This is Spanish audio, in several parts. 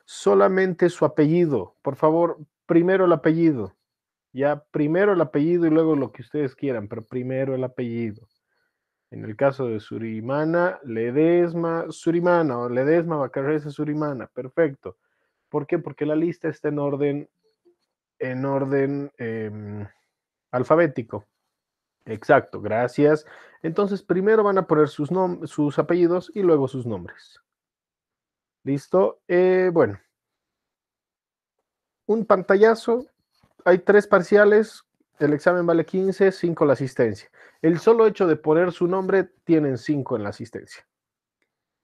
solamente su apellido. Por favor, primero el apellido. Ya, primero el apellido y luego lo que ustedes quieran, pero primero el apellido. En el caso de Surimana, Ledesma Surimana o Ledesma Bacarreza Surimana. Perfecto. ¿Por qué? Porque la lista está en orden alfabético. Exacto, gracias. Entonces, primero van a poner sus apellidos y luego sus nombres. ¿Listo? Bueno, un pantallazo. Hay 3 parciales. El examen vale 15, 5 la asistencia. El solo hecho de poner su nombre, tienen 5 en la asistencia.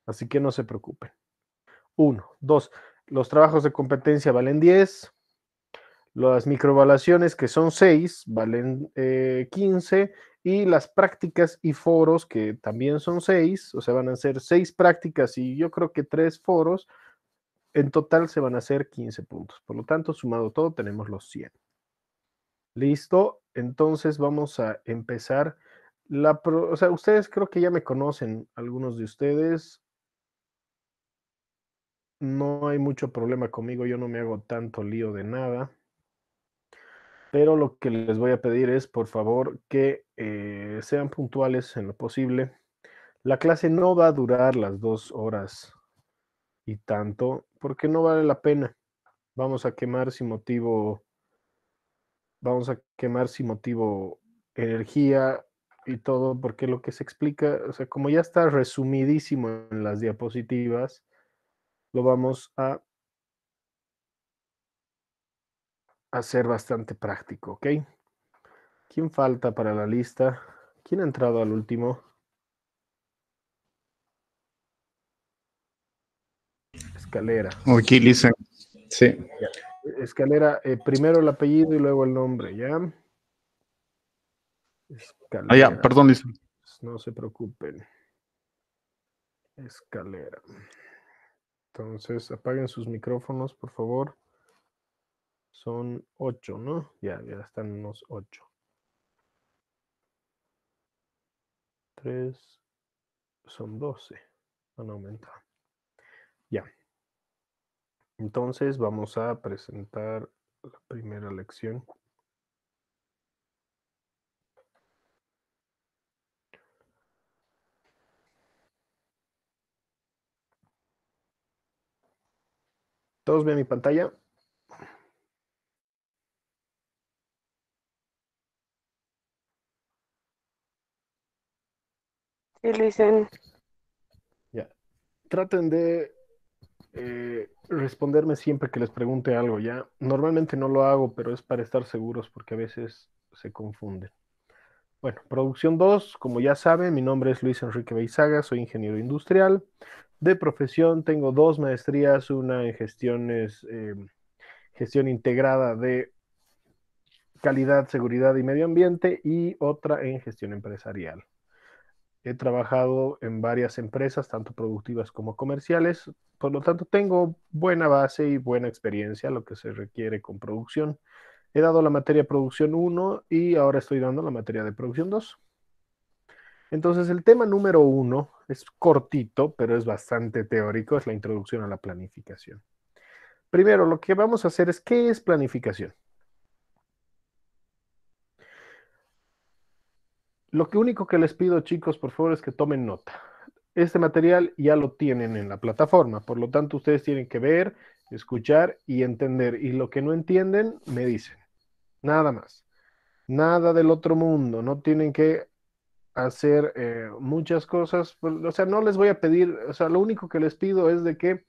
Así que no se preocupen. 1, 2. Los trabajos de competencia valen 10. Las microevaluaciones, que son 6, valen 15. Y las prácticas y foros, que también son 6. O sea, van a ser 6 prácticas y yo creo que 3 foros. En total se van a hacer 15 puntos. Por lo tanto, sumado todo, tenemos los 100. Listo. Entonces vamos a empezar. O sea, ustedes creo que ya me conocen, algunos de ustedes. No hay mucho problema conmigo, yo no me hago tanto lío de nada. Pero lo que les voy a pedir es, por favor, que sean puntuales en lo posible. La clase no va a durar las 2 horas y tanto, porque no vale la pena. Vamos a quemar sin motivo, energía y todo, porque lo que se explica, o sea, como ya está resumidísimo en las diapositivas, lo vamos a hacer bastante práctico, ¿ok? ¿Quién falta para la lista? ¿Quién ha entrado al último? Escalera. Ok, listen. Sí. Ya. Escalera, primero el apellido y luego el nombre, ¿ya? Ah, ya, Escalera. perdón, listen. No se preocupen. Escalera. Entonces, apaguen sus micrófonos, por favor. Son 8, ¿no? Ya están los 8. 3, son 12. Van a aumentar. Ya. Entonces, vamos a presentar la primera lección. ¿Todos ven mi pantalla? Sí, Luisen. Ya. Traten de responderme siempre que les pregunte algo, ¿ya? Normalmente no lo hago, pero es para estar seguros porque a veces se confunden. Bueno, producción 2, como ya saben, mi nombre es Luis Enrique Beizaga, soy ingeniero industrial. De profesión tengo 2 maestrías, una en gestión integrada de calidad, seguridad y medio ambiente y otra en gestión empresarial. He trabajado en varias empresas, tanto productivas como comerciales, por lo tanto tengo buena base y buena experiencia, lo que se requiere con producción. He dado la materia de producción 1 y ahora estoy dando la materia de producción 2. Entonces el tema número 1 es cortito, pero es bastante teórico, es la introducción a la planificación. Primero, lo que vamos a hacer es, ¿qué es planificación? Lo único que les pido, chicos, por favor, es que tomen nota. Este material ya lo tienen en la plataforma, por lo tanto ustedes tienen que ver, escuchar y entender. Y lo que no entienden, me dicen. Nada más. Nada del otro mundo. No tienen que hacer muchas cosas. O sea, no les voy a pedir, o sea, lo único que les pido es de que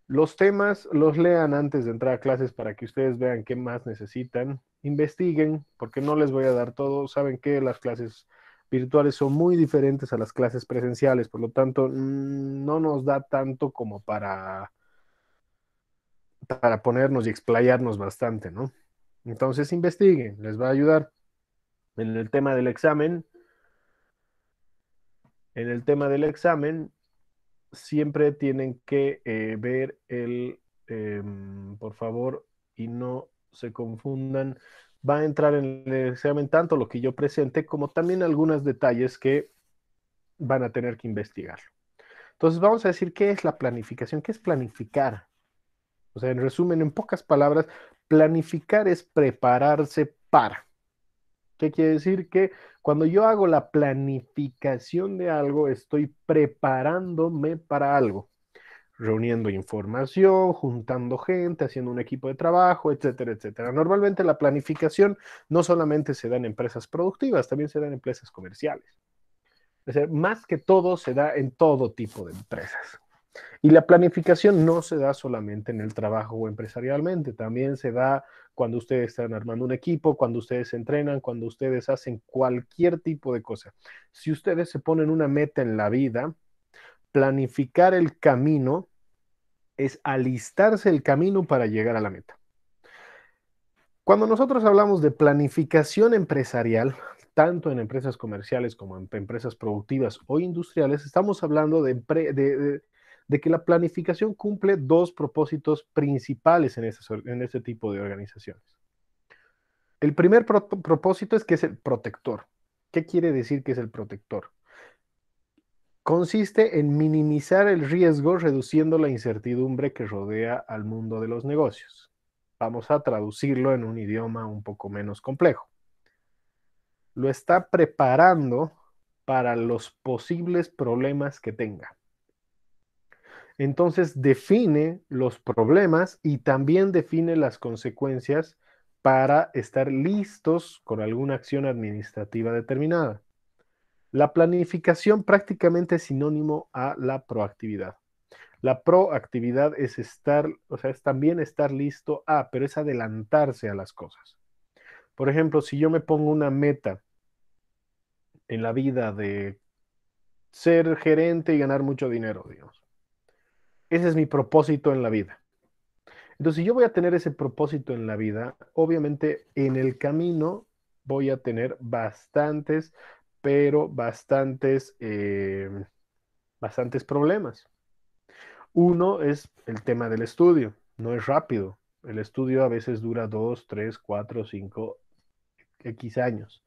los temas los lean antes de entrar a clases para que ustedes vean qué más necesitan. Investiguen, porque no les voy a dar todo. Saben que las clases virtuales son muy diferentes a las clases presenciales, por lo tanto, no nos da tanto como para ponernos y explayarnos bastante, ¿no? Entonces, investiguen, les va a ayudar. En el tema del examen, en el tema del examen, siempre tienen que ver por favor, y no se confundan, va a entrar en el examen tanto lo que yo presente como también algunos detalles que van a tener que investigar. Entonces vamos a decir qué es la planificación, qué es planificar. O sea, en resumen, en pocas palabras, planificar es prepararse para. ¿Qué quiere decir? Que cuando yo hago la planificación de algo, estoy preparándome para algo, reuniendo información, juntando gente, haciendo un equipo de trabajo, etcétera, etcétera. Normalmente la planificación no solamente se da en empresas productivas, también se da en empresas comerciales. Es decir, más que todo se da en todo tipo de empresas. Y la planificación no se da solamente en el trabajo o empresarialmente, también se da cuando ustedes están armando un equipo, cuando ustedes se entrenan, cuando ustedes hacen cualquier tipo de cosa. Si ustedes se ponen una meta en la vida, planificar el camino es alistarse el camino para llegar a la meta. Cuando nosotros hablamos de planificación empresarial, tanto en empresas comerciales como en empresas productivas o industriales, estamos hablando de que la planificación cumple dos propósitos principales en este tipo de organizaciones. El primer propósito es que es el protector. ¿Qué quiere decir que es el protector? Consiste en minimizar el riesgo reduciendo la incertidumbre que rodea al mundo de los negocios. Vamos a traducirlo en un idioma un poco menos complejo. Lo está preparando para los posibles problemas que tenga. Entonces define los problemas y también define las consecuencias para estar listos con alguna acción administrativa determinada. La planificación prácticamente es sinónimo a la proactividad. La proactividad es estar, o sea, es también estar listo a, pero es adelantarse a las cosas. Por ejemplo, si yo me pongo una meta en la vida de ser gerente y ganar mucho dinero, digamos. Ese es mi propósito en la vida. Entonces, si yo voy a tener ese propósito en la vida, obviamente en el camino voy a tener bastantes, pero bastantes problemas. Uno es el tema del estudio. No es rápido. El estudio a veces dura 2, 3, 4, 5 X años.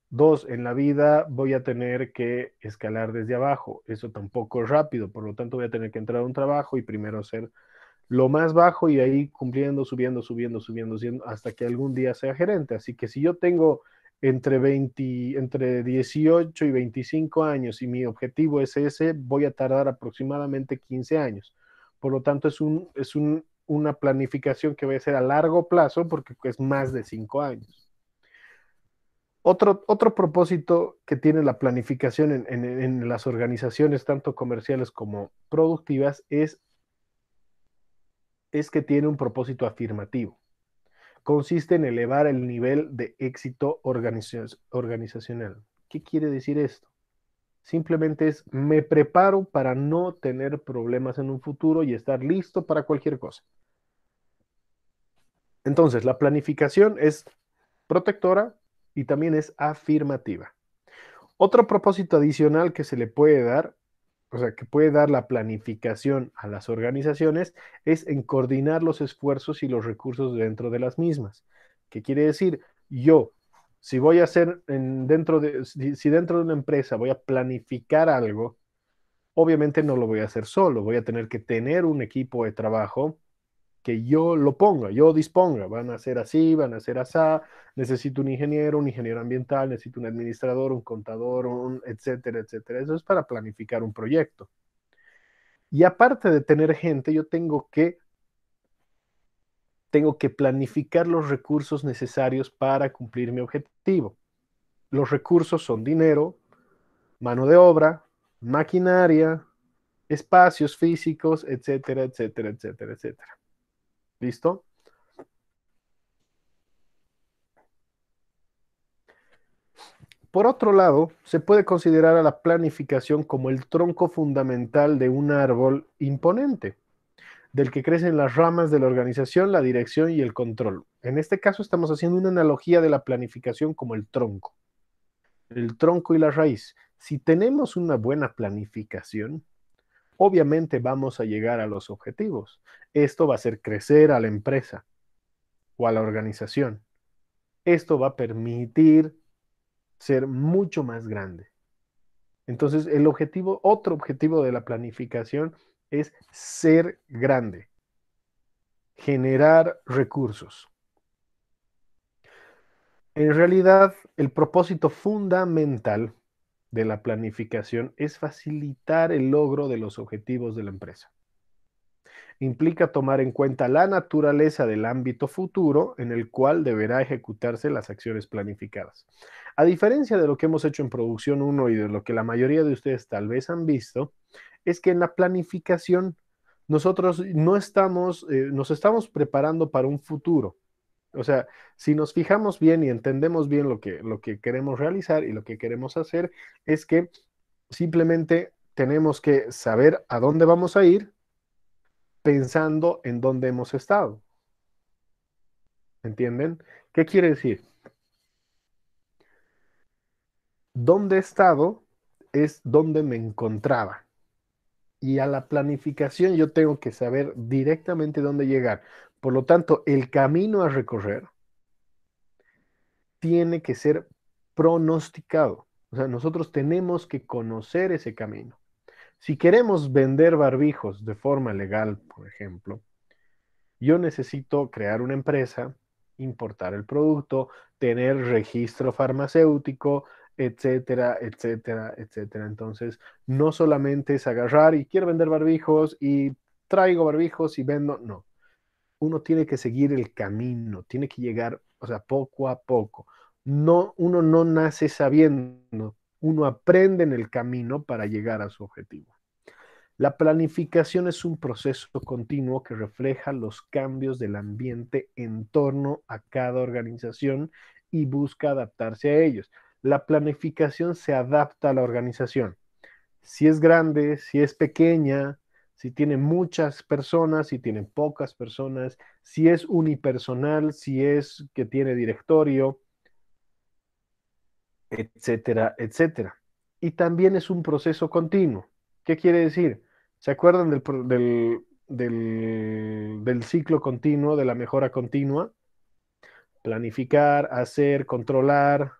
Dos, en la vida voy a tener que escalar desde abajo. Eso tampoco es rápido, por lo tanto voy a tener que entrar a un trabajo y primero hacer lo más bajo y ahí cumpliendo, subiendo, subiendo, subiendo, subiendo, hasta que algún día sea gerente. Así que si yo tengo entre 18 y 25 años y mi objetivo es ese, voy a tardar aproximadamente 15 años. Por lo tanto, una planificación que voy a hacer a largo plazo porque es más de 5 años. Otro propósito que tiene la planificación en las organizaciones, tanto comerciales como productivas, es que tiene un propósito afirmativo. Consiste en elevar el nivel de éxito organizacional. ¿Qué quiere decir esto? Simplemente es, me preparo para no tener problemas en un futuro y estar listo para cualquier cosa. Entonces, la planificación es protectora y también es afirmativa. Otro propósito adicional que se le puede dar, o sea, que puede dar la planificación a las organizaciones, es en coordinar los esfuerzos y los recursos dentro de las mismas. ¿Qué quiere decir? Yo, si voy a hacer si dentro de una empresa voy a planificar algo, obviamente no lo voy a hacer solo, voy a tener que tener un equipo de trabajo que yo lo ponga, yo disponga, van a ser así, van a ser así, necesito un ingeniero ambiental, necesito un administrador, un contador, etcétera, etcétera. Eso es para planificar un proyecto. Y aparte de tener gente, yo tengo que planificar los recursos necesarios para cumplir mi objetivo. Los recursos son dinero, mano de obra, maquinaria, espacios físicos, etcétera, etcétera, etcétera, etcétera. ¿Listo? Por otro lado, se puede considerar a la planificación como el tronco fundamental de un árbol imponente, del que crecen las ramas de la organización, la dirección y el control. En este caso estamos haciendo una analogía de la planificación como el tronco y la raíz. Si tenemos una buena planificación, obviamente vamos a llegar a los objetivos. Esto va a hacer crecer a la empresa o a la organización. Esto va a permitir ser mucho más grande. Entonces, otro objetivo de la planificación es ser grande. generar recursos. En realidad, el propósito fundamental de la planificación es facilitar el logro de los objetivos de la empresa. Implica tomar en cuenta la naturaleza del ámbito futuro en el cual deberá ejecutarse las acciones planificadas. A diferencia de lo que hemos hecho en Producción 1 y de lo que la mayoría de ustedes tal vez han visto, es que en la planificación nosotros no estamos, nos estamos preparando para un futuro. O sea, si nos fijamos bien y entendemos bien lo que queremos realizar y lo que queremos hacer, es que simplemente tenemos que saber a dónde vamos a ir pensando en dónde hemos estado. ¿Entienden? ¿Qué quiere decir? Dónde he estado es dónde me encontraba. Y a la planificación yo tengo que saber directamente dónde llegar. Por lo tanto, el camino a recorrer tiene que ser pronosticado. O sea, nosotros tenemos que conocer ese camino. Si queremos vender barbijos de forma legal, por ejemplo, yo necesito crear una empresa, importar el producto, tener registro farmacéutico, etcétera, etcétera, etcétera. Entonces, no solamente es agarrar y quiero vender barbijos y traigo barbijos y vendo, no. Uno tiene que seguir el camino, tiene que llegar, o sea, poco a poco. No, uno no nace sabiendo, uno aprende en el camino para llegar a su objetivo. La planificación es un proceso continuo que refleja los cambios del ambiente en torno a cada organización y busca adaptarse a ellos. La planificación se adapta a la organización. Si es grande, si es pequeña, si tiene muchas personas, si tiene pocas personas, si es unipersonal, si es que tiene directorio, etcétera, etcétera. Y también es un proceso continuo. ¿Qué quiere decir? ¿Se acuerdan del ciclo continuo, de la mejora continua? Planificar, hacer, controlar,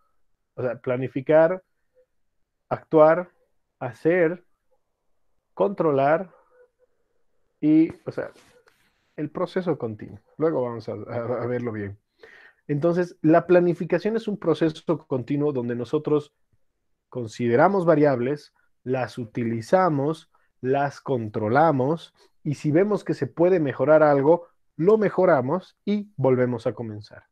o sea, planificar, actuar, hacer, controlar y, o sea, el proceso continuo. Luego vamos a verlo bien. Entonces, la planificación es un proceso continuo donde nosotros consideramos variables, las utilizamos, las controlamos y si vemos que se puede mejorar algo, lo mejoramos y volvemos a comenzar.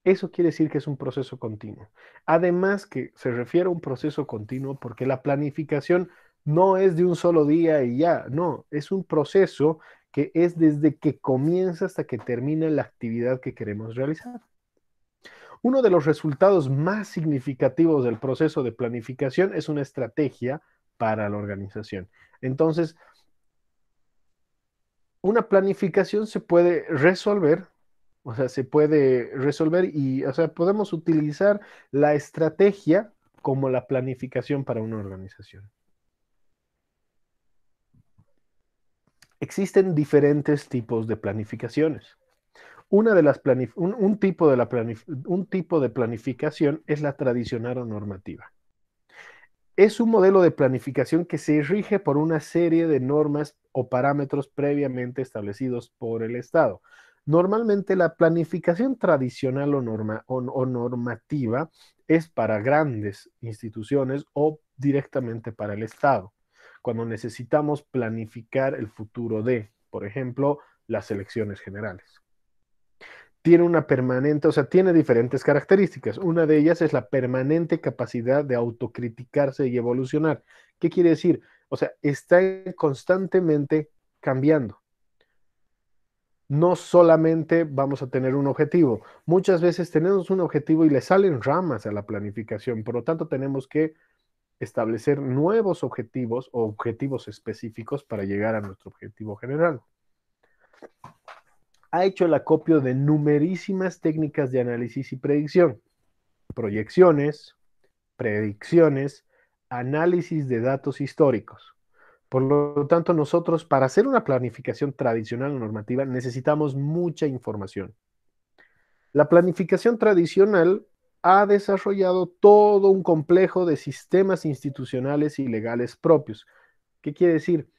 Eso quiere decir que es un proceso continuo. Además que se refiere a un proceso continuo porque la planificación no es de un solo día y ya, no, es un proceso que es desde que comienza hasta que termina la actividad que queremos realizar. Uno de los resultados más significativos del proceso de planificación es una estrategia para la organización. Entonces, una planificación se puede resolver, o sea, se puede resolver y, o sea, podemos utilizar la estrategia como la planificación para una organización. Existen diferentes tipos de planificaciones. Un tipo de planificación es la tradicional o normativa. Es un modelo de planificación que se rige por una serie de normas o parámetros previamente establecidos por el Estado. Normalmente la planificación tradicional o normativa es para grandes instituciones o directamente para el Estado, cuando necesitamos planificar el futuro de, por ejemplo, las elecciones generales. Tiene una permanente, o sea, tiene diferentes características. Una de ellas es la permanente capacidad de autocriticarse y evolucionar. ¿Qué quiere decir? O sea, está constantemente cambiando. No solamente vamos a tener un objetivo. Muchas veces tenemos un objetivo y le salen ramas a la planificación. Por lo tanto, tenemos que establecer nuevos objetivos o objetivos específicos para llegar a nuestro objetivo general. Ha hecho el acopio de numerísimas técnicas de análisis y predicción, proyecciones, predicciones, análisis de datos históricos. Por lo tanto, nosotros para hacer una planificación tradicional o normativa necesitamos mucha información. La planificación tradicional ha desarrollado todo un complejo de sistemas institucionales y legales propios. ¿Qué quiere decir?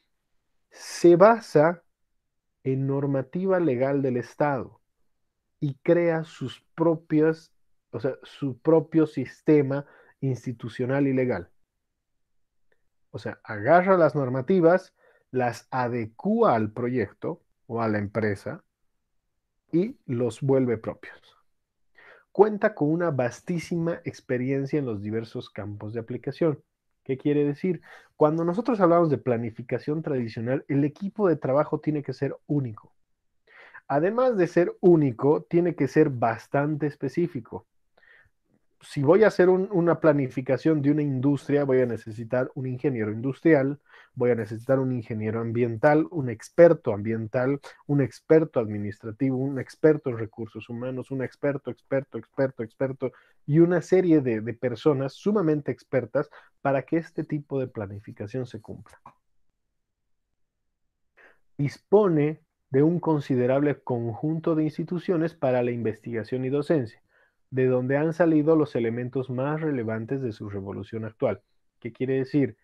Se basa en normativa legal del Estado y crea sus propias, o sea, su propio sistema institucional y legal. O sea, agarra las normativas, las adecúa al proyecto o a la empresa y los vuelve propios. Cuenta con una vastísima experiencia en los diversos campos de aplicación. ¿Qué quiere decir? Cuando nosotros hablamos de planificación tradicional, el equipo de trabajo tiene que ser único. Además de ser único, tiene que ser bastante específico. Si voy a hacer una planificación de una industria, voy a necesitar un ingeniero industrial, voy a necesitar un ingeniero ambiental, un experto administrativo, un experto en recursos humanos, un experto y una serie de personas sumamente expertas para que este tipo de planificación se cumpla. Dispone de un considerable conjunto de instituciones para la investigación y docencia, de donde han salido los elementos más relevantes de su revolución actual. ¿Qué quiere decir?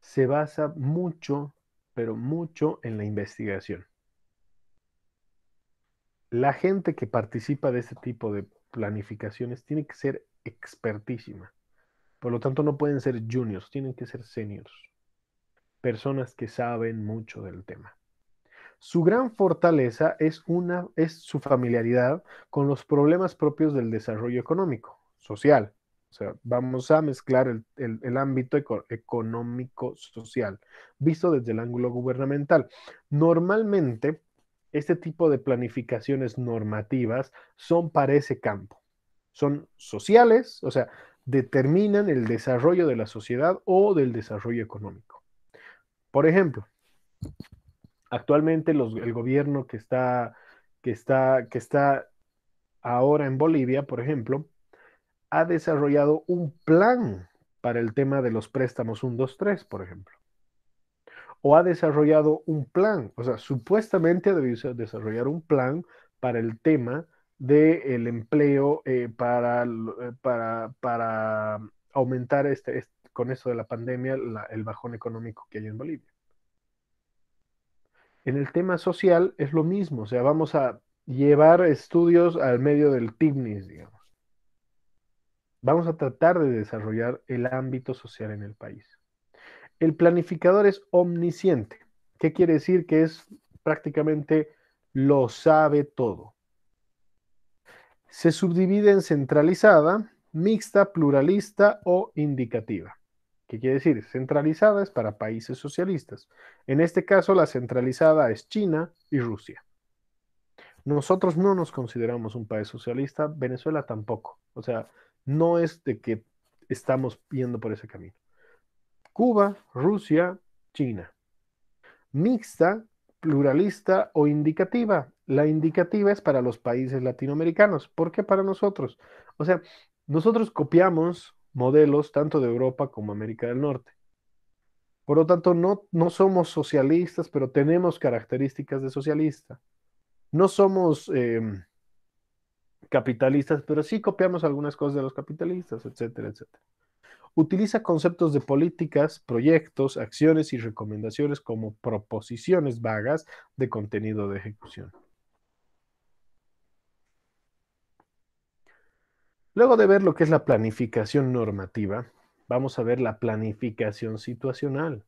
Se basa mucho, pero mucho en la investigación. La gente que participa de este tipo de planificaciones tiene que ser expertísima. Por lo tanto, no pueden ser juniors, tienen que ser seniors. Personas que saben mucho del tema. Su gran fortaleza es su familiaridad con los problemas propios del desarrollo económico, social. O sea, vamos a mezclar el ámbito económico-social, visto desde el ángulo gubernamental. Normalmente, este tipo de planificaciones normativas son para ese campo. Son sociales, o sea, determinan el desarrollo de la sociedad o del desarrollo económico. Por ejemplo, actualmente el gobierno que está ahora en Bolivia, por ejemplo, ha desarrollado un plan para el tema de los préstamos 1, 2, 3, por ejemplo. O ha desarrollado un plan, o sea, supuestamente ha debido desarrollar un plan para el tema del empleo para aumentar con eso de la pandemia el bajón económico que hay en Bolivia. En el tema social es lo mismo, o sea, vamos a llevar estudios al medio del TICNIS, digamos. Vamos a tratar de desarrollar el ámbito social en el país. El planificador es omnisciente. ¿Qué quiere decir? Que es prácticamente lo sabe todo. Se subdivide en centralizada, mixta, pluralista o indicativa. ¿Qué quiere decir? Centralizada es para países socialistas. En este caso, la centralizada es China y Rusia. Nosotros no nos consideramos un país socialista, Venezuela tampoco. O sea, no es de que estamos yendo por ese camino. Cuba, Rusia, China. Mixta, pluralista o indicativa. La indicativa es para los países latinoamericanos. ¿Por qué para nosotros? O sea, nosotros copiamos modelos tanto de Europa como América del Norte. Por lo tanto, no somos socialistas, pero tenemos características de socialista. No somos capitalistas, pero sí copiamos algunas cosas de los capitalistas, etcétera, etcétera. Utiliza conceptos de políticas, proyectos, acciones y recomendaciones como proposiciones vagas de contenido de ejecución. Luego de ver lo que es la planificación normativa, vamos a ver la planificación situacional.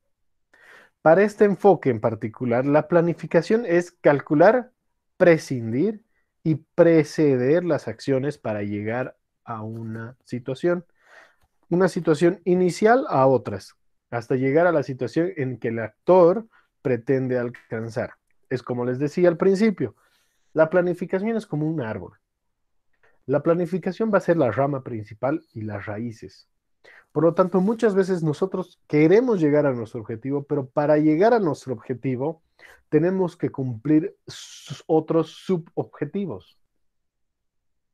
Para este enfoque en particular, la planificación es calcular, prescindir y preceder las acciones para llegar a una situación inicial a otras, hasta llegar a la situación en que el actor pretende alcanzar. Es como les decía al principio, la planificación es como un árbol. La planificación va a ser la rama principal y las raíces. Por lo tanto, muchas veces nosotros queremos llegar a nuestro objetivo, pero para llegar a nuestro objetivo tenemos que cumplir otros subobjetivos,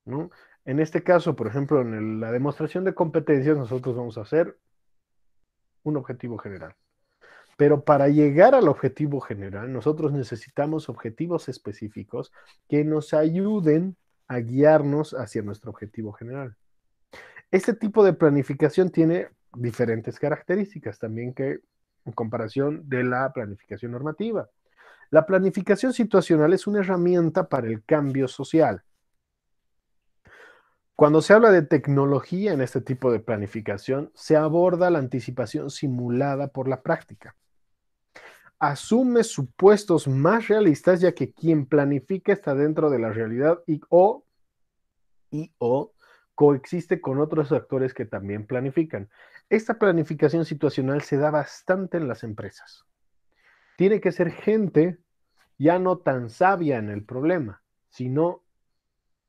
¿no? En este caso, por ejemplo, en la demostración de competencias, nosotros vamos a hacer un objetivo general. Pero para llegar al objetivo general, nosotros necesitamos objetivos específicos que nos ayuden a guiarnos hacia nuestro objetivo general. Este tipo de planificación tiene diferentes características también que en comparación de la planificación normativa. La planificación situacional es una herramienta para el cambio social. Cuando se habla de tecnología en este tipo de planificación, se aborda la anticipación simulada por la práctica. Asume supuestos más realistas, ya que quien planifica está dentro de la realidad y o coexiste con otros actores que también planifican. Esta planificación situacional se da bastante en las empresas. Tiene que ser gente ya no tan sabia en el problema, sino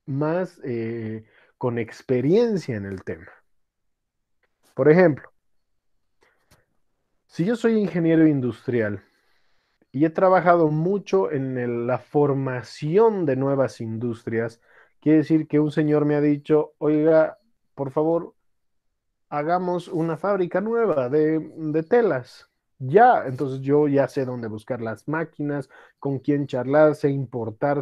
más con experiencia en el tema. Por ejemplo, si yo soy ingeniero industrial y he trabajado mucho en la formación de nuevas industrias, quiere decir que un señor me ha dicho, oiga, por favor, hagamos una fábrica nueva de telas. Ya, entonces yo ya sé dónde buscar las máquinas, con quién charlar, sé importar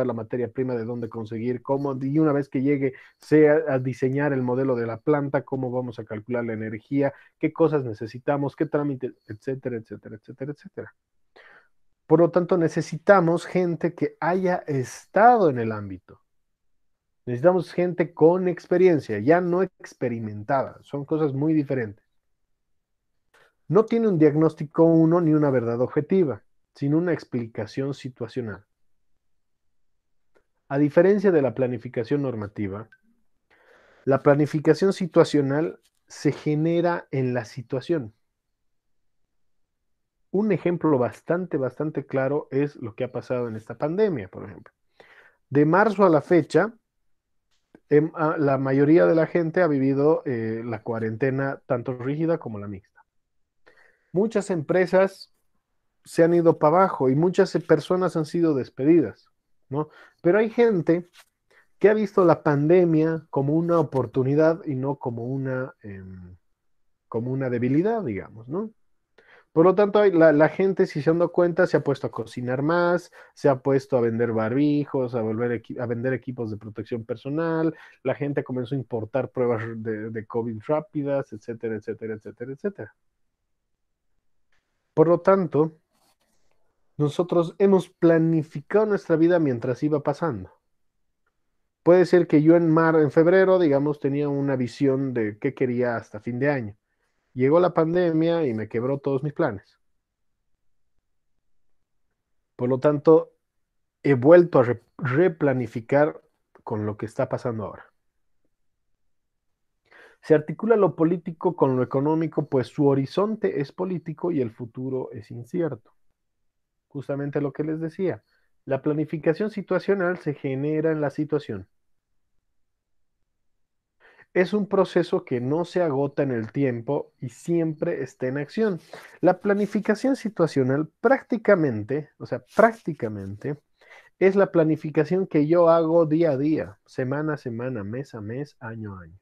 la materia prima, de dónde conseguir, cómo, y una vez que llegue, sé a diseñar el modelo de la planta, cómo vamos a calcular la energía, qué cosas necesitamos, qué trámites, etcétera, etcétera, etcétera, etcétera. Por lo tanto, necesitamos gente que haya estado en el ámbito. Necesitamos gente con experiencia, ya no experimentada. Son cosas muy diferentes. No tiene un diagnóstico uno ni una verdad objetiva, sino una explicación situacional. A diferencia de la planificación normativa, la planificación situacional se genera en la situación. Un ejemplo bastante claro es lo que ha pasado en esta pandemia, por ejemplo. De marzo a la fecha, la mayoría de la gente ha vivido la cuarentena tanto rígida como la mixta. Muchas empresas se han ido para abajo y muchas personas han sido despedidas, ¿no? Pero hay gente que ha visto la pandemia como una oportunidad y no como una debilidad, digamos, ¿no? Por lo tanto, la gente, si se han dado cuenta, se ha puesto a cocinar más, se ha puesto a vender barbijos, a vender equipos de protección personal, la gente comenzó a importar pruebas de COVID rápidas, etcétera, etcétera, etcétera, etcétera. Por lo tanto, nosotros hemos planificado nuestra vida mientras iba pasando. Puede ser que yo en febrero, digamos, tenía una visión de qué quería hasta fin de año. Llegó la pandemia y me quebró todos mis planes. Por lo tanto, he vuelto a replanificar con lo que está pasando ahora. Se articula lo político con lo económico, pues su horizonte es político y el futuro es incierto. Justamente lo que les decía, la planificación situacional se genera en la situación. Es un proceso que no se agota en el tiempo y siempre está en acción. La planificación situacional prácticamente, o sea, prácticamente, es la planificación que yo hago día a día, semana a semana, mes a mes, año a año.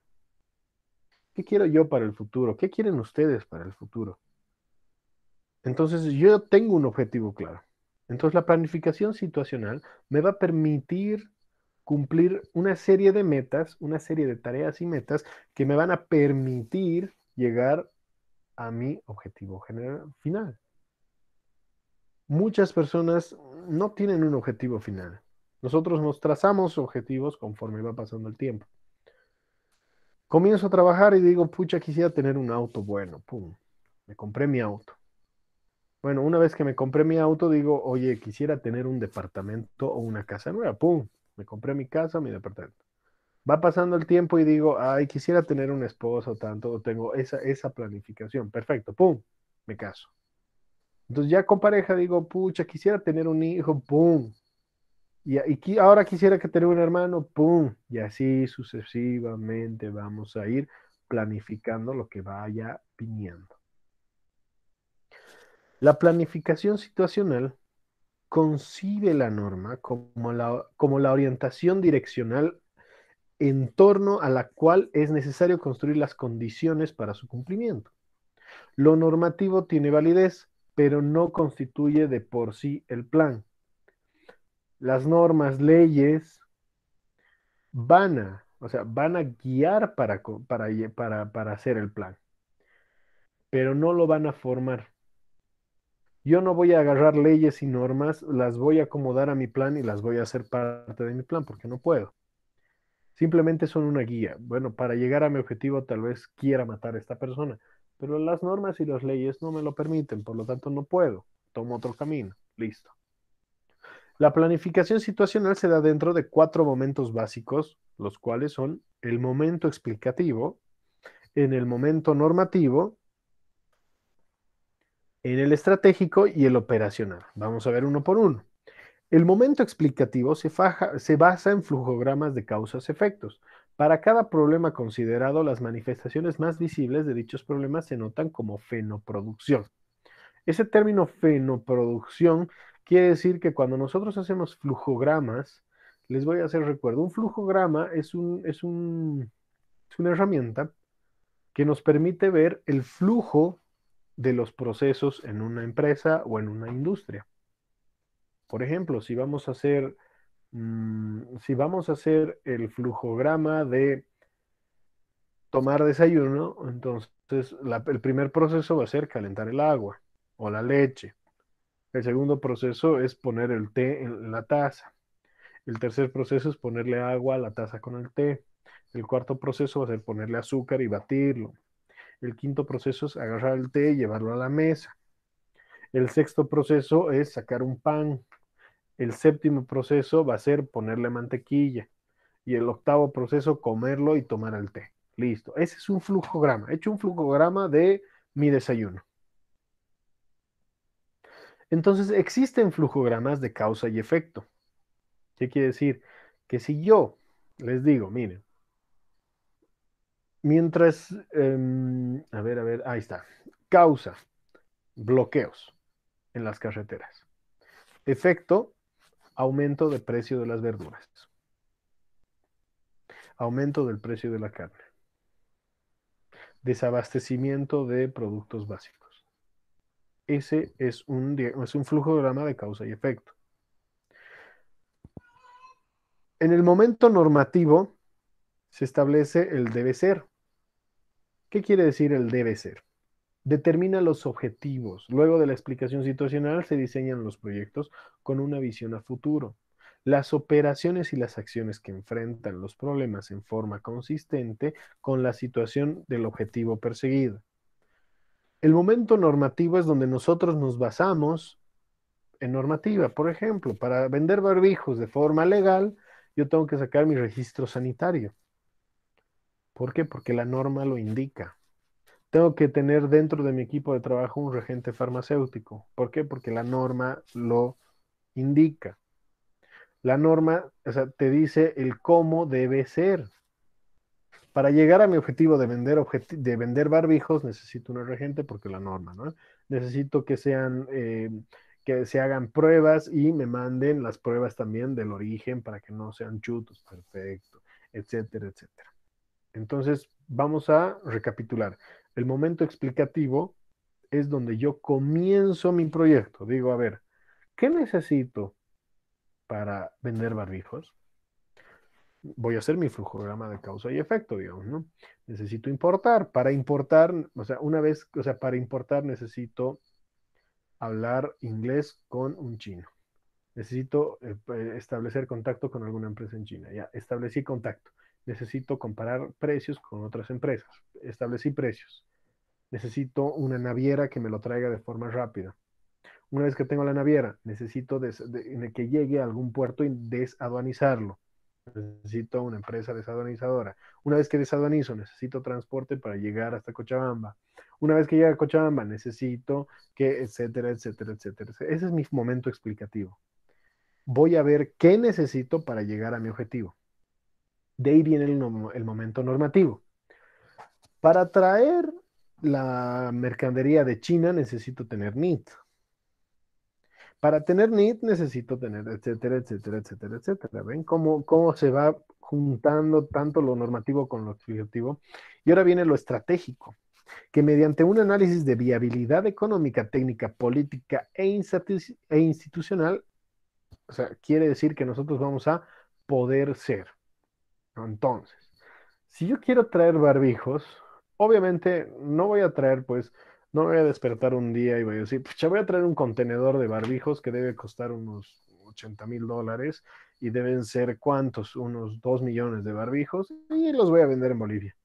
¿Qué quiero yo para el futuro? ¿Qué quieren ustedes para el futuro? Entonces, yo tengo un objetivo claro. Entonces, la planificación situacional me va a permitir cumplir una serie de metas, una serie de tareas y metas que me van a permitir llegar a mi objetivo general, final. Muchas personas no tienen un objetivo final. Nosotros nos trazamos objetivos conforme va pasando el tiempo. Comienzo a trabajar y digo, pucha, quisiera tener un auto bueno. Pum, me compré mi auto. Bueno, una vez que me compré mi auto, digo, oye, quisiera tener un departamento o una casa nueva. Pum, me compré mi casa, mi departamento. Va pasando el tiempo y digo, ay, quisiera tener una esposa o tanto, o tengo esa planificación. Perfecto, pum, me caso. Entonces ya con pareja digo, pucha, quisiera tener un hijo, pum. Ahora quisiera que tener un hermano, pum. Y así sucesivamente vamos a ir planificando lo que vaya viniendo. La planificación situacional concibe la norma como la orientación direccional en torno a la cual es necesario construir las condiciones para su cumplimiento. Lo normativo tiene validez, pero no constituye de por sí el plan. Las normas, leyes, van a guiar para hacer el plan, pero no lo van a formar. Yo no voy a agarrar leyes y normas, las voy a acomodar a mi plan y las voy a hacer parte de mi plan, porque no puedo. Simplemente son una guía. Bueno, para llegar a mi objetivo tal vez quiera matar a esta persona, pero las normas y las leyes no me lo permiten, por lo tanto no puedo. Tomo otro camino. Listo. La planificación situacional se da dentro de 4 momentos básicos, los cuales son el momento explicativo, en el momento normativo, en el estratégico y el operacional. Vamos a ver uno por uno. El momento explicativo se basa en flujogramas de causas-efectos. Para cada problema considerado, las manifestaciones más visibles de dichos problemas se notan como fenoproducción. Ese término fenoproducción quiere decir que cuando nosotros hacemos flujogramas, les voy a hacer recuerdo, un flujograma es una herramienta que nos permite ver el flujo de los procesos en una empresa o en una industria. Por ejemplo, si vamos a hacer el flujograma de tomar desayuno, entonces el primer proceso va a ser calentar el agua o la leche. El segundo proceso es poner el té en la taza. El tercer proceso es ponerle agua a la taza con el té. El cuarto proceso va a ser ponerle azúcar y batirlo. El quinto proceso es agarrar el té y llevarlo a la mesa. El sexto proceso es sacar un pan. El séptimo proceso va a ser ponerle mantequilla. Y el octavo proceso, comerlo y tomar el té. Listo. Ese es un flujograma. He hecho un flujograma de mi desayuno. Entonces, existen flujogramas de causa y efecto. ¿Qué quiere decir? Que si yo les digo, miren, mientras, a ver, ahí está. Causa, bloqueos en las carreteras. Efecto, aumento de precio de las verduras. Aumento del precio de la carne. Desabastecimiento de productos básicos. Ese es un flujograma de causa y efecto. En el momento normativo se establece el debe ser. ¿Qué quiere decir el debe ser? Determina los objetivos. Luego de la explicación situacional se diseñan los proyectos con una visión a futuro. Las operaciones y las acciones que enfrentan los problemas en forma consistente con la situación del objetivo perseguido. El momento normativo es donde nosotros nos basamos en normativa. Por ejemplo, para vender barbijos de forma legal, yo tengo que sacar mi registro sanitario. ¿Por qué? Porque la norma lo indica. Tengo que tener dentro de mi equipo de trabajo un regente farmacéutico. ¿Por qué? Porque la norma lo indica. La norma, o sea, te dice el cómo debe ser. Para llegar a mi objetivo de vender barbijos, necesito un regente porque la norma, ¿no? Necesito que se hagan pruebas y me manden las pruebas también del origen para que no sean chutos, perfecto, etcétera, etcétera. Entonces, vamos a recapitular. El momento explicativo es donde yo comienzo mi proyecto. Digo, a ver, ¿qué necesito para vender barbijos? Voy a hacer mi flujograma de causa y efecto, digamos, ¿no? Necesito importar. Para importar, para importar necesito hablar inglés con un chino. Necesito establecer contacto con alguna empresa en China. Ya, establecí contacto. Necesito comparar precios con otras empresas. Establecí precios. Necesito una naviera que me lo traiga de forma rápida. Una vez que tengo la naviera, necesito que llegue a algún puerto y desaduanizarlo. Necesito una empresa desaduanizadora. Una vez que desaduanizo, necesito transporte para llegar hasta Cochabamba. Una vez que llegue a Cochabamba, necesito que, etcétera, etcétera, etcétera. Ese es mi momento explicativo. Voy a ver qué necesito para llegar a mi objetivo. De ahí viene el momento normativo. Para traer la mercadería de China necesito tener NIT. Para tener NIT necesito tener, etcétera, etcétera, etcétera, etcétera. ¿Ven cómo se va juntando tanto lo normativo con lo explicativo? Y ahora viene lo estratégico, que mediante un análisis de viabilidad económica, técnica, política e institucional, o sea, quiere decir que nosotros vamos a poder ser. Entonces, si yo quiero traer barbijos, obviamente no voy a traer, pues, No voy a despertar un día y voy a decir, pucha, voy a traer un contenedor de barbijos que debe costar unos $80,000 y deben ser ¿cuántos? Unos 2 millones de barbijos y los voy a vender en Bolivia.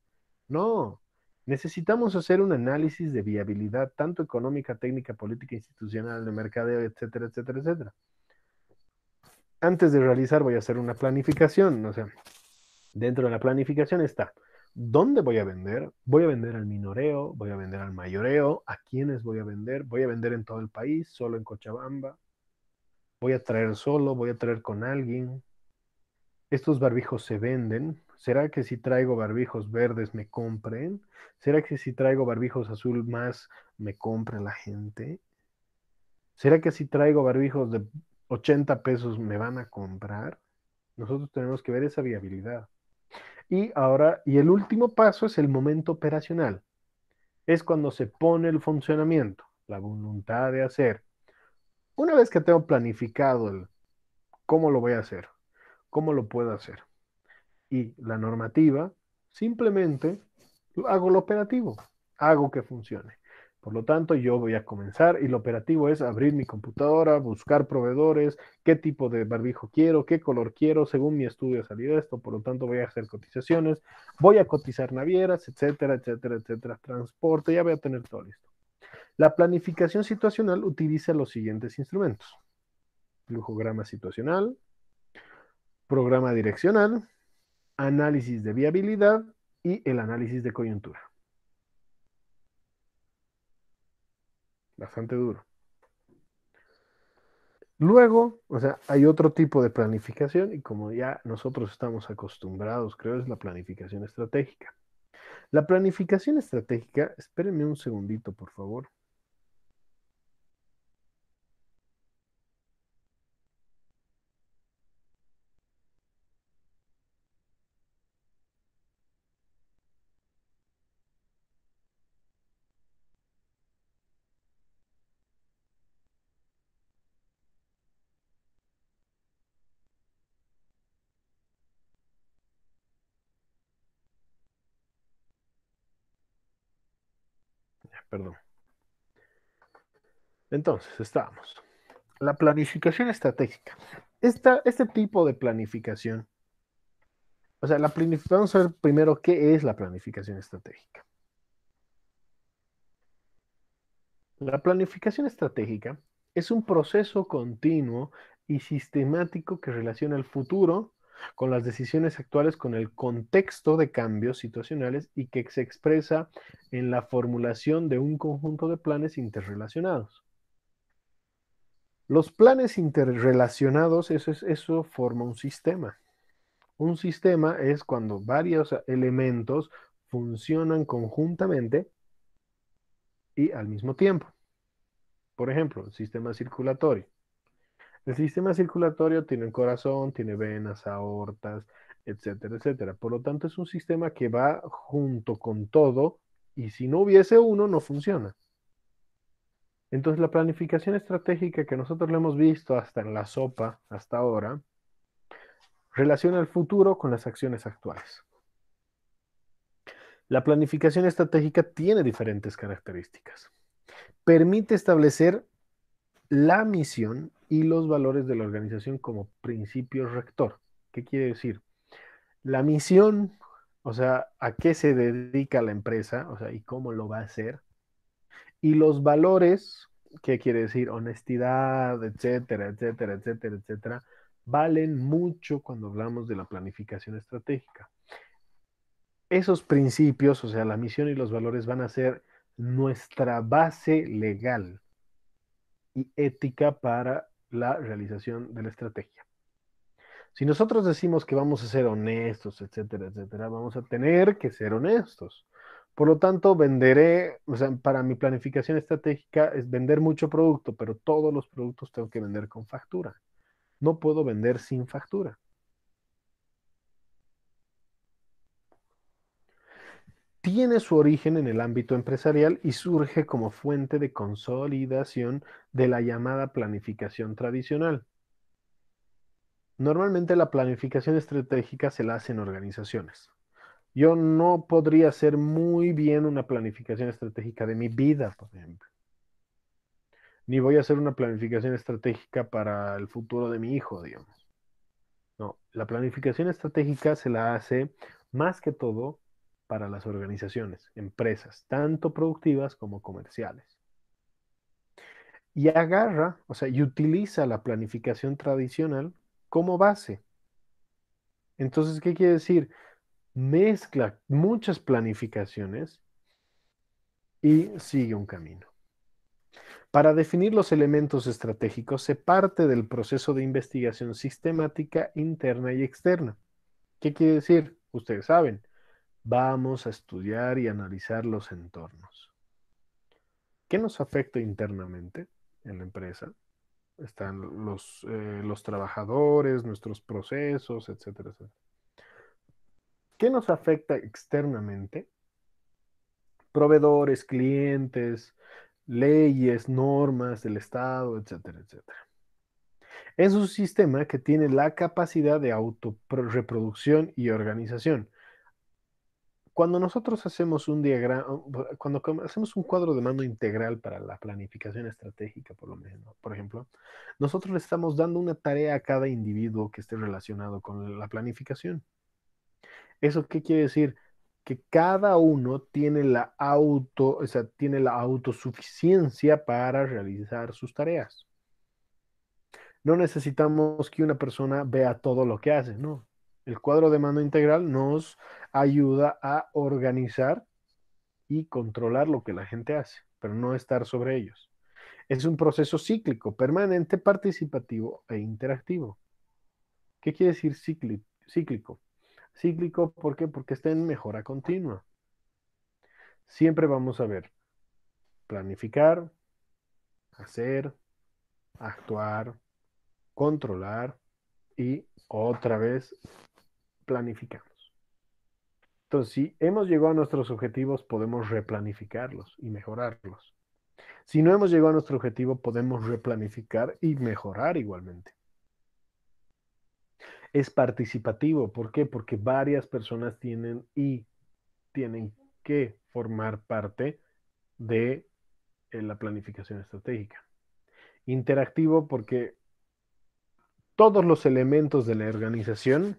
No, necesitamos hacer un análisis de viabilidad, tanto económica, técnica, política, institucional, de mercadeo, etcétera, etcétera, etcétera. Antes de realizar voy a hacer una planificación, o sea, dentro de la planificación está, ¿dónde voy a vender? ¿Voy a vender al minoreo? ¿Voy a vender al mayoreo? ¿A quiénes voy a vender? ¿Voy a vender en todo el país? ¿Solo en Cochabamba? ¿Voy a traer solo? ¿Voy a traer con alguien? ¿Estos barbijos se venden? ¿Será que si traigo barbijos verdes me compren? ¿Será que si traigo barbijos azul más me compre la gente? ¿Será que si traigo barbijos de 80 pesos me van a comprar? Nosotros tenemos que ver esa viabilidad. Y ahora, y el último paso es el momento operacional. Es cuando se pone el funcionamiento, la voluntad de hacer. Una vez que tengo planificado el cómo lo voy a hacer, cómo lo puedo hacer, y la normativa, simplemente hago lo operativo, hago que funcione. Por lo tanto, yo voy a comenzar y lo operativo es abrir mi computadora, buscar proveedores, qué tipo de barbijo quiero, qué color quiero, según mi estudio ha salido esto, por lo tanto voy a hacer cotizaciones, voy a cotizar navieras, etcétera, etcétera, etcétera, transporte, ya voy a tener todo listo. La planificación situacional utiliza los siguientes instrumentos: flujograma situacional, programa direccional, análisis de viabilidad y el análisis de coyuntura. Bastante duro. Luego, o sea, hay otro tipo de planificación y como ya nosotros estamos acostumbrados, creo, es la planificación estratégica. La planificación estratégica, espérenme un segundito, por favor. Perdón. Entonces, estábamos. La planificación estratégica. Este tipo de planificación, o sea, vamos a ver primero qué es la planificación estratégica. La planificación estratégica es un proceso continuo y sistemático que relaciona el futuro con las decisiones actuales, con el contexto de cambios situacionales y que se expresa en la formulación de un conjunto de planes interrelacionados. Los planes interrelacionados, eso forma un sistema. Un sistema es cuando varios elementos funcionan conjuntamente y al mismo tiempo. Por ejemplo, el sistema circulatorio. El sistema circulatorio tiene un corazón, tiene venas, aortas, etcétera, etcétera. Por lo tanto, es un sistema que va junto con todo y si no hubiese uno, no funciona. Entonces, la planificación estratégica que nosotros lo hemos visto hasta en la sopa, hasta ahora, relaciona el futuro con las acciones actuales. La planificación estratégica tiene diferentes características. Permite establecer la misión y los valores de la organización como principio rector. ¿Qué quiere decir? La misión, o sea, a qué se dedica la empresa, o sea, y cómo lo va a hacer. Y los valores, ¿qué quiere decir? Honestidad, etcétera, etcétera, etcétera, etcétera, valen mucho cuando hablamos de la planificación estratégica. Esos principios, o sea, la misión y los valores van a ser nuestra base legal y ética para la realización de la estrategia. Si nosotros decimos que vamos a ser honestos, etcétera, etcétera, vamos a tener que ser honestos. Por lo tanto, venderé, o sea, para mi planificación estratégica es vender mucho producto, pero todos los productos tengo que vender con factura. No puedo vender sin factura. Tiene su origen en el ámbito empresarial y surge como fuente de consolidación de la llamada planificación tradicional. Normalmente la planificación estratégica se la hace en organizaciones. Yo no podría hacer muy bien una planificación estratégica de mi vida, por ejemplo. Ni voy a hacer una planificación estratégica para el futuro de mi hijo, digamos. No, la planificación estratégica se la hace más que todo para las organizaciones, empresas, tanto productivas como comerciales. Y agarra, o sea, y utiliza la planificación tradicional como base. Entonces, ¿qué quiere decir? Mezcla muchas planificaciones y sigue un camino. Para definir los elementos estratégicos se parte del proceso de investigación sistemática interna y externa. ¿Qué quiere decir? Ustedes saben, vamos a estudiar y analizar los entornos. ¿Qué nos afecta internamente en la empresa? Están los trabajadores, nuestros procesos, etcétera, etcétera. ¿Qué nos afecta externamente? Proveedores, clientes, leyes, normas del Estado, etcétera, etcétera. Es un sistema que tiene la capacidad de autorreproducción y organización. Cuando nosotros hacemos un diagrama, cuando hacemos un cuadro de mando integral para la planificación estratégica, por lo menos, por ejemplo, nosotros le estamos dando una tarea a cada individuo que esté relacionado con la planificación. ¿Eso qué quiere decir? Que cada uno tiene o sea, tiene la autosuficiencia para realizar sus tareas. No necesitamos que una persona vea todo lo que hace, no. El cuadro de mando integral nos ayuda a organizar y controlar lo que la gente hace, pero no estar sobre ellos. Es un proceso cíclico, permanente, participativo e interactivo. ¿Qué quiere decir cíclico? Cíclico, ¿por qué? Porque está en mejora continua. Siempre vamos a ver planificar, hacer, actuar, controlar y otra vez planificamos. Entonces, si hemos llegado a nuestros objetivos, podemos replanificarlos y mejorarlos. Si no hemos llegado a nuestro objetivo, podemos replanificar y mejorar igualmente. Es participativo, ¿por qué? Porque varias personas tienen que formar parte de la planificación estratégica. Interactivo porque todos los elementos de la organización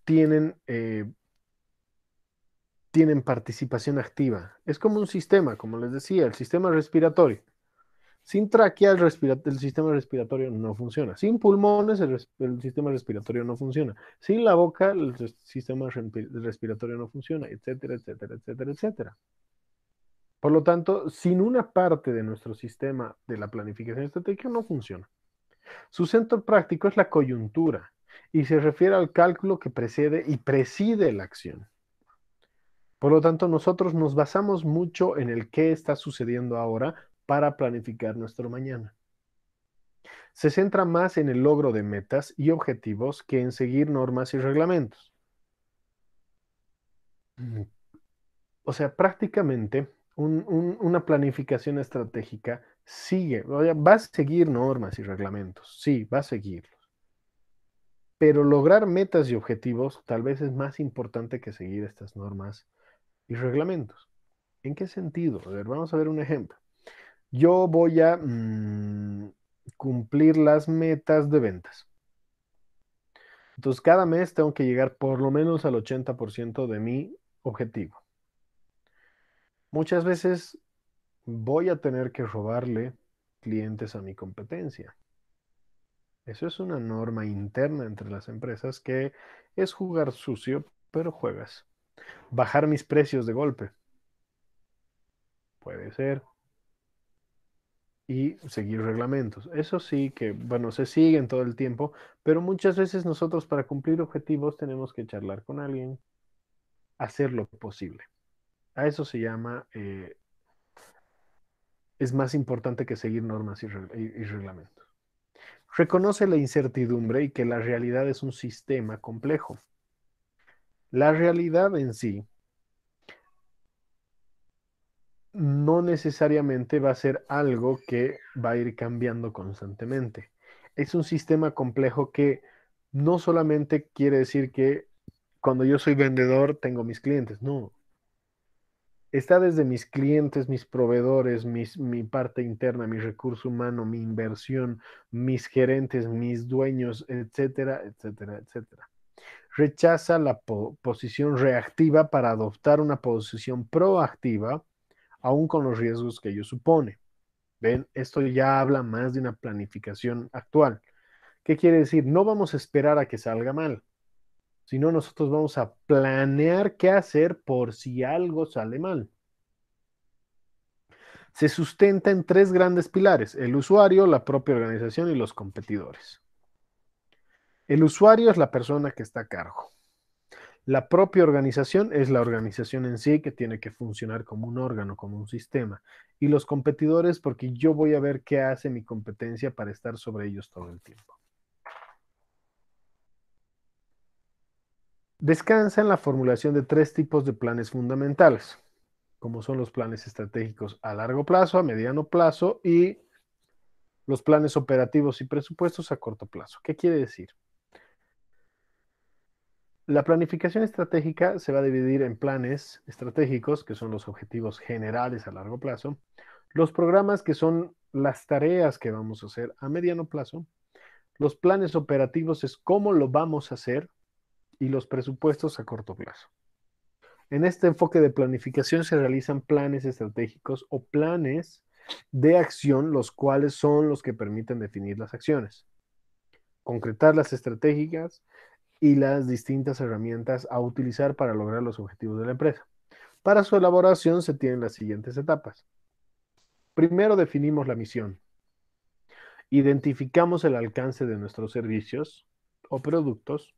tienen, tienen participación activa. Es como un sistema, como les decía, el sistema respiratorio. Sin tráquea, el sistema respiratorio no funciona. Sin pulmones, el sistema respiratorio no funciona. Sin la boca, el sistema respiratorio no funciona, etcétera, etcétera, etcétera, etcétera. Por lo tanto, sin una parte de nuestro sistema de la planificación estratégica no funciona. Su centro práctico es la coyuntura y se refiere al cálculo que precede y preside la acción. Por lo tanto, nosotros nos basamos mucho en el qué está sucediendo ahora para planificar nuestro mañana. Se centra más en el logro de metas y objetivos que en seguir normas y reglamentos. O sea, prácticamente una planificación estratégica va a seguir normas y reglamentos, sí, va a seguirlos. Pero lograr metas y objetivos tal vez es más importante que seguir estas normas y reglamentos. ¿En qué sentido? A ver, vamos a ver un ejemplo. Yo voy a cumplir las metas de ventas. Entonces, cada mes tengo que llegar por lo menos al 80% de mi objetivo. Muchas veces voy a tener que robarle clientes a mi competencia. Eso es una norma interna entre las empresas que es jugar sucio, pero juegas. Bajar mis precios de golpe. Puede ser. Y seguir reglamentos. Eso sí que, bueno, se siguen todo el tiempo, pero muchas veces nosotros para cumplir objetivos tenemos que charlar con alguien, hacer lo posible. A eso se llama, es más importante que seguir normas y reglamentos. Reconoce la incertidumbre y que la realidad es un sistema complejo. La realidad en sí no necesariamente va a ser algo que va a ir cambiando constantemente. Es un sistema complejo que no solamente quiere decir que cuando yo soy vendedor tengo mis clientes. No, está desde mis clientes, mis proveedores, mi parte interna, mi recurso humano, mi inversión, mis gerentes, mis dueños, etcétera, etcétera, etcétera. Rechaza la posición reactiva para adoptar una posición proactiva, aún con los riesgos que ello supone. ¿Ven? Esto ya habla más de una planificación actual. ¿Qué quiere decir? No vamos a esperar a que salga mal, sino nosotros vamos a planear qué hacer por si algo sale mal. Se sustenta en tres grandes pilares: el usuario, la propia organización y los competidores. El usuario es la persona que está a cargo. La propia organización es la organización en sí, que tiene que funcionar como un órgano, como un sistema. Y los competidores, porque yo voy a ver qué hace mi competencia para estar sobre ellos todo el tiempo. Descansa en la formulación de tres tipos de planes fundamentales, como son los planes estratégicos a largo plazo, a mediano plazo y los planes operativos y presupuestos a corto plazo. ¿Qué quiere decir? La planificación estratégica se va a dividir en planes estratégicos, que son los objetivos generales a largo plazo, los programas, que son las tareas que vamos a hacer a mediano plazo, los planes operativos es cómo lo vamos a hacer, y los presupuestos a corto plazo. En este enfoque de planificación se realizan planes estratégicos o planes de acción, los cuales son los que permiten definir las acciones, concretar las estratégicas y las distintas herramientas a utilizar para lograr los objetivos de la empresa. Para su elaboración se tienen las siguientes etapas. Primero definimos la misión. Identificamos el alcance de nuestros servicios o productos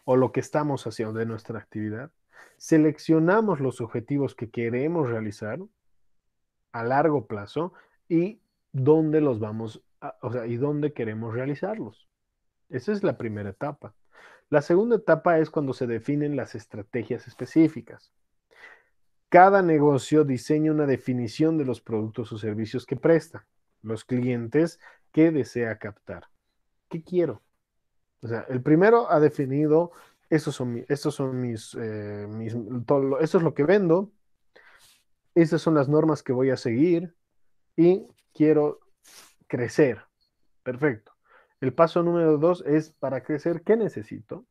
o lo que estamos haciendo de nuestra actividad. Seleccionamos los objetivos que queremos realizar a largo plazo y dónde los vamos y dónde queremos realizarlos. Esa es la primera etapa. La segunda etapa es cuando se definen las estrategias específicas. Cada negocio diseña una definición de los productos o servicios que presta, los clientes que desea captar. ¿Qué quiero? O sea, el primero ha definido, estos son esto es lo que vendo, estas son las normas que voy a seguir y quiero crecer. Perfecto. El paso número 2 es, para crecer, ¿qué necesito?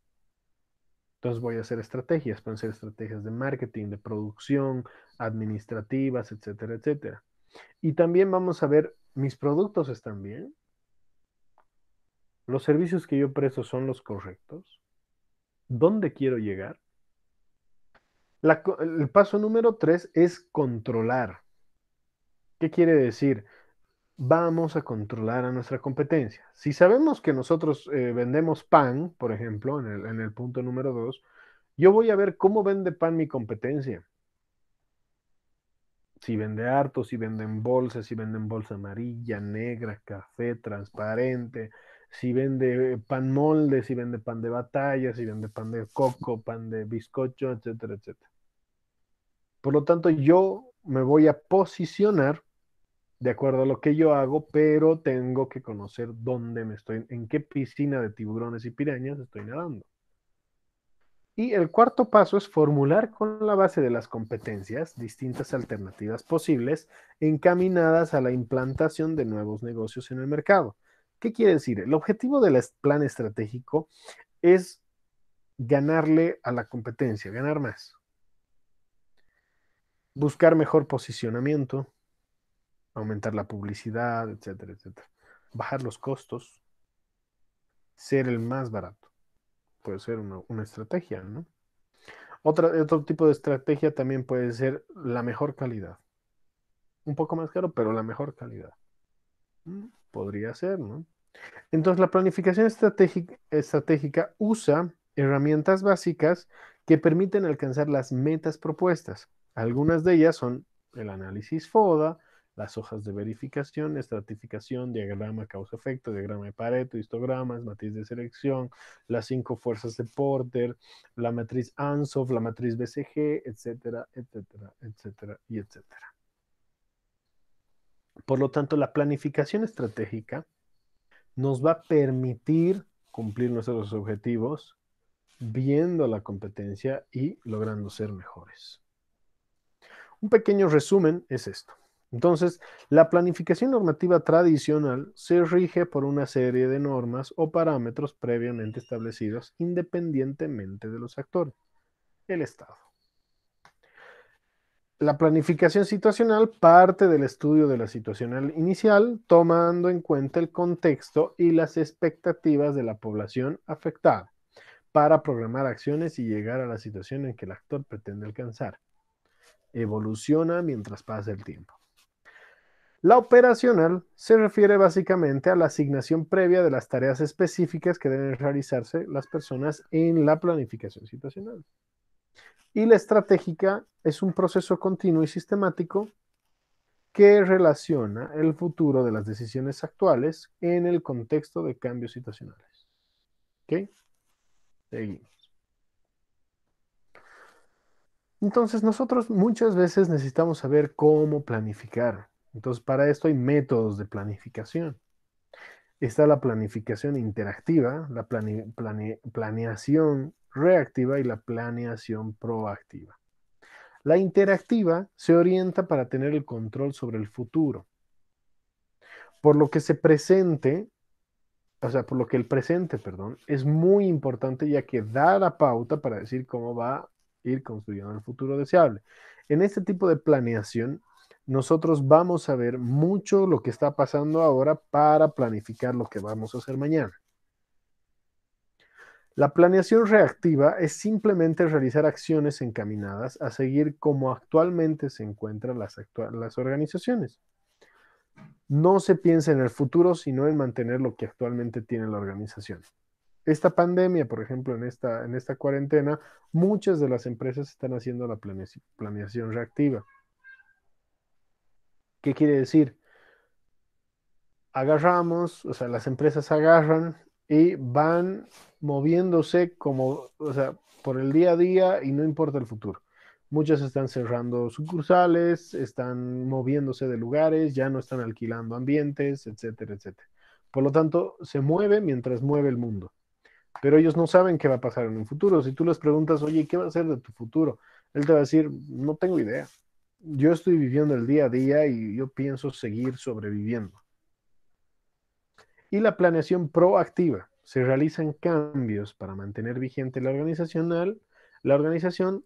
Entonces voy a hacer estrategias, pueden ser estrategias de marketing, de producción, administrativas, etcétera, etcétera. Y también vamos a ver, ¿mis productos están bien? ¿Los servicios que yo presto son los correctos? ¿Dónde quiero llegar? El paso número 3 es controlar. ¿Qué quiere decir? Vamos a controlar a nuestra competencia. Si sabemos que nosotros vendemos pan, por ejemplo, en el punto número 2, yo voy a ver cómo vende pan mi competencia. Si vende harto, si venden bolsa amarilla, negra, café, transparente, si vende pan molde, si vende pan de batalla, si vende pan de coco, pan de bizcocho, etcétera, etcétera. Por lo tanto, yo me voy a posicionar de acuerdo a lo que yo hago, pero tengo que conocer dónde en qué piscina de tiburones y pirañas estoy nadando. Y el cuarto paso es formular, con la base de las competencias, distintas alternativas posibles encaminadas a la implantación de nuevos negocios en el mercado. ¿Qué quiere decir? El objetivo del plan estratégico es ganarle a la competencia, ganar más, buscar mejor posicionamiento, aumentar la publicidad, etcétera, etcétera. Bajar los costos, ser el más barato. Puede ser una estrategia, ¿no? Otro tipo de estrategia también puede ser la mejor calidad. Un poco más caro, pero la mejor calidad. Podría ser, ¿no? Entonces, la planificación estratégica usa herramientas básicas que permiten alcanzar las metas propuestas. Algunas de ellas son el análisis FODA, las hojas de verificación, estratificación, diagrama causa-efecto, diagrama de Pareto, histogramas, matriz de selección, las 5 fuerzas de Porter, la matriz Ansoff, la matriz BCG, etcétera, etcétera, etcétera y etcétera. Por lo tanto, la planificación estratégica nos va a permitir cumplir nuestros objetivos viendo la competencia y logrando ser mejores. Un pequeño resumen es esto. Entonces, la planificación normativa tradicional se rige por una serie de normas o parámetros previamente establecidos independientemente de los actores, el Estado. La planificación situacional parte del estudio de la situacional inicial, tomando en cuenta el contexto y las expectativas de la población afectada para programar acciones y llegar a la situación en que el actor pretende alcanzar. Evoluciona mientras pasa el tiempo. La operacional se refiere básicamente a la asignación previa de las tareas específicas que deben realizarse las personas en la planificación situacional. Y la estratégica es un proceso continuo y sistemático que relaciona el futuro de las decisiones actuales en el contexto de cambios situacionales. ¿Ok? Seguimos. Entonces, nosotros muchas veces necesitamos saber cómo planificar. Entonces, para esto hay métodos de planificación. Está la planificación interactiva, la planeación reactiva y la planeación proactiva. La interactiva se orienta para tener el control sobre el futuro, por lo que se presente, o sea, por lo que el presente, perdón, es muy importante ya que da la pauta para decir cómo va a ir construyendo el futuro deseable. En este tipo de planeación, nosotros vamos a ver mucho lo que está pasando ahora para planificar lo que vamos a hacer mañana. La planeación reactiva es simplemente realizar acciones encaminadas a seguir como actualmente se encuentran las organizaciones. No se piensa en el futuro, sino en mantener lo que actualmente tiene la organización. Esta pandemia, por ejemplo, en esta cuarentena, muchas de las empresas están haciendo la planeación reactiva. ¿Qué quiere decir? Agarramos, o sea, las empresas agarran y van moviéndose como, o sea, por el día a día y no importa el futuro. Muchas están cerrando sucursales, están moviéndose de lugares, ya no están alquilando ambientes, etcétera, etcétera. Por lo tanto, se mueve mientras mueve el mundo. Pero ellos no saben qué va a pasar en un futuro. Si tú les preguntas, oye, ¿qué va a ser de tu futuro? Él te va a decir, no tengo idea. Yo estoy viviendo el día a día y yo pienso seguir sobreviviendo. Y la planeación proactiva. Se realizan cambios para mantener vigente la organización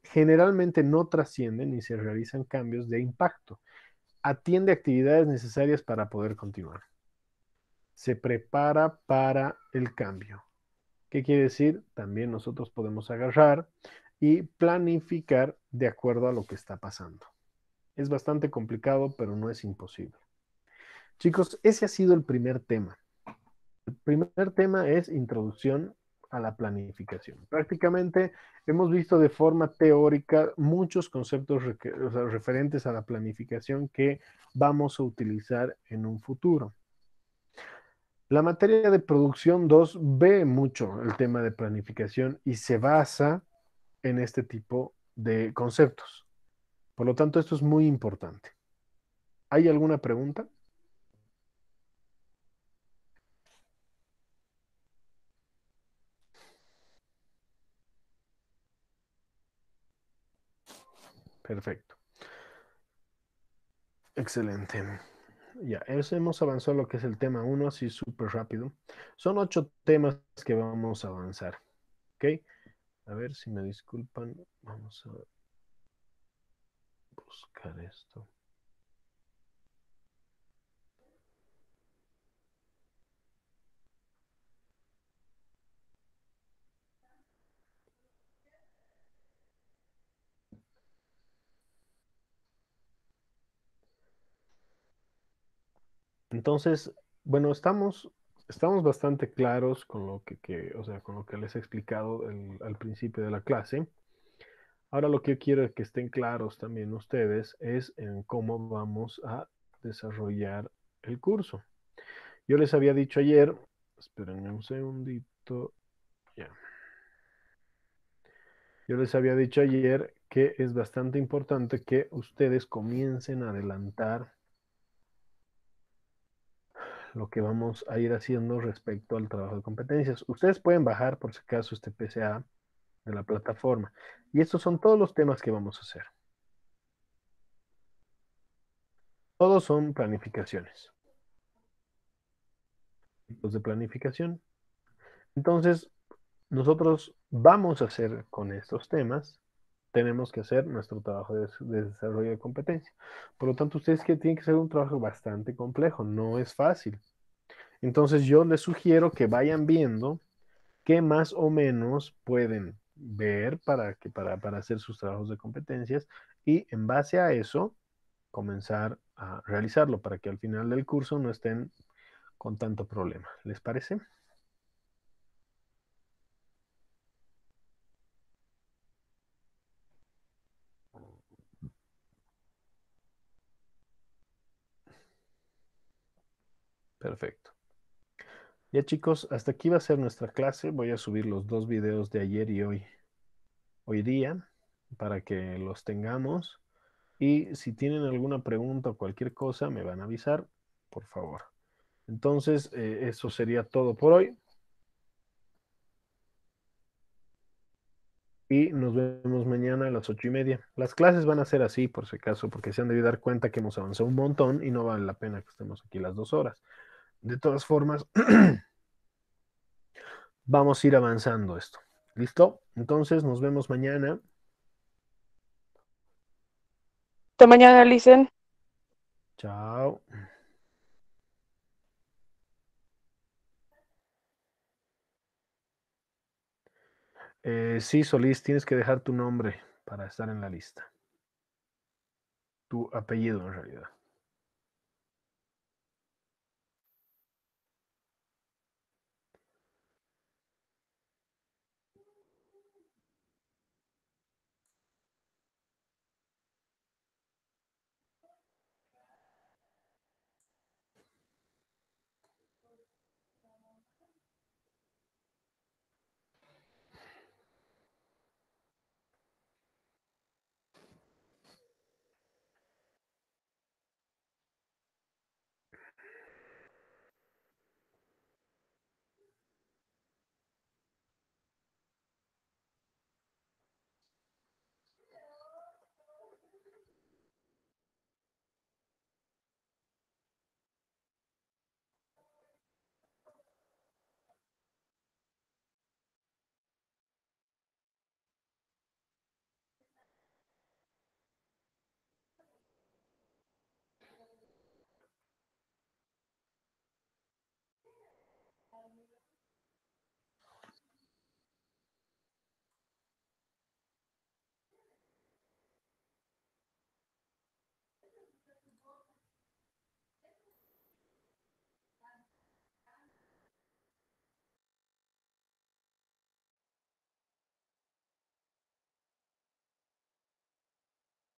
generalmente no trasciende ni se realizan cambios de impacto. Atiende actividades necesarias para poder continuar. Se prepara para el cambio. ¿Qué quiere decir? También nosotros podemos agarrar y planificar de acuerdo a lo que está pasando. Es bastante complicado, pero no es imposible. Chicos, ese ha sido el primer tema. El primer tema es introducción a la planificación. Prácticamente hemos visto de forma teórica muchos conceptos o sea, referentes a la planificación que vamos a utilizar en un futuro. La materia de producción 2 ve mucho el tema de planificación y se basa en este tipo de conceptos. Por lo tanto, esto es muy importante. ¿Hay alguna pregunta? Perfecto. Excelente. Ya, eso hemos avanzado lo que es el tema uno, así súper rápido. Son 8 temas que vamos a avanzar. ¿Ok? A ver si me disculpan. Vamos a buscar esto. Entonces, bueno, estamos bastante claros con lo o sea, con lo que les he explicado al principio de la clase. Ahora lo que yo quiero es que estén claros también ustedes es en cómo vamos a desarrollar el curso. Yo les había dicho ayer, espérenme un segundito, ya. Yo les había dicho ayer que es bastante importante que ustedes comiencen a adelantar lo que vamos a ir haciendo respecto al trabajo de competencias. Ustedes pueden bajar por si acaso este PCA de la plataforma. Y estos son todos los temas que vamos a hacer. Todos son planificaciones. Tipos de planificación. Entonces, nosotros vamos a hacer con estos temas, tenemos que hacer nuestro trabajo de desarrollo de competencia. Por lo tanto, ustedes que tienen que hacer un trabajo bastante complejo, no es fácil. Entonces, yo les sugiero que vayan viendo qué más o menos pueden ver para hacer sus trabajos de competencias y en base a eso comenzar a realizarlo para que al final del curso no estén con tanto problema. ¿Les parece? Perfecto. Ya chicos, hasta aquí va a ser nuestra clase. Voy a subir los dos videos de ayer y hoy día para que los tengamos. Y si tienen alguna pregunta o cualquier cosa, me van a avisar, por favor. Entonces, eso sería todo por hoy. Y nos vemos mañana a las 8:30. Las clases van a ser así, por si acaso, porque se han de dar cuenta que hemos avanzado un montón y no vale la pena que estemos aquí las 2 horas. De todas formas, vamos a ir avanzando esto. ¿Listo? Entonces, nos vemos mañana. Hasta mañana, Licen. Chao. Sí, Solís, tienes que dejar tu nombre para estar en la lista. Tu apellido, en realidad.